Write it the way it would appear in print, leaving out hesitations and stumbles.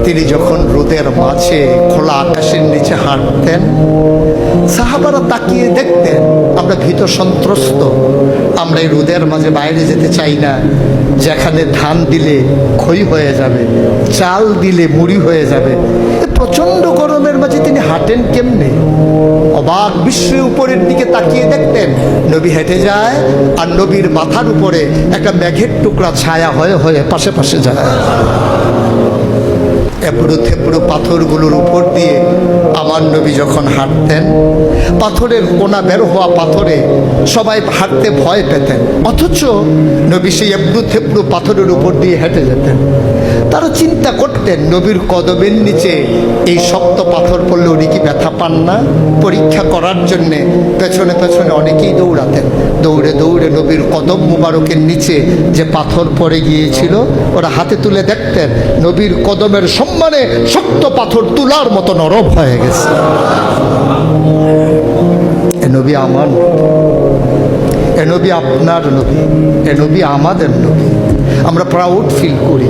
তিনি যখন রোদের মাঝে খোলা আকাশের নিচে হাঁটতেন, সাহাবারা তাকিয়ে দেখতেন আমরা ভীত সন্ত্রস্ত, আমরা এই রোদের মাঝে বাইরে যেতে চাই না, যেখানে ধান দিলে খই হয়ে যাবে, চাল দিলে মুড়ি হয়ে যাবে। প্রচন্ড গরমের মাঝে তিনি হাঁটেন কেমনে? অবাক বিশ্বে উপরের দিকে তাকিয়ে দেখতেন নবী হেঁটে যায়, আর নবীর মাথার উপরে একটা মেঘের টুকরা ছায়া হয়ে হয়ে পাশে পাশে যায়। এবড়ো থেবড়ো পাথরগুলোর উপর দিয়ে আমার নবী যখন হাঁটতেন, পাথরের কোনা বের হওয়া পাথরে সবাই হাঁটতে ভয় পেতেন, অথচ নবী সেই এবড়ো থেবড়ো পাথরের উপর দিয়ে হেঁটে যেতেন। তারা চিন্তা করতেন নবীর কদমের নিচে এই শক্ত পাথর পড়লে উনি কি ব্যথা পান না? পরীক্ষা করার জন্যে পেছনে পেছনে অনেকেই দৌড়াতেন। দৌড়ে দৌড়ে নবীর কদম মুবারকের নিচে যে পাথর পড়ে গিয়েছিল ওরা হাতে তুলে দেখতেন নবীর কদমের সম্মানে শক্ত পাথর তুলার মতো নরম হয়ে গেছে। এ নবী আমার, এ নবী আপনার নবী, এ নবী আমাদের নবী। আমরা প্রাউড ফিল করি।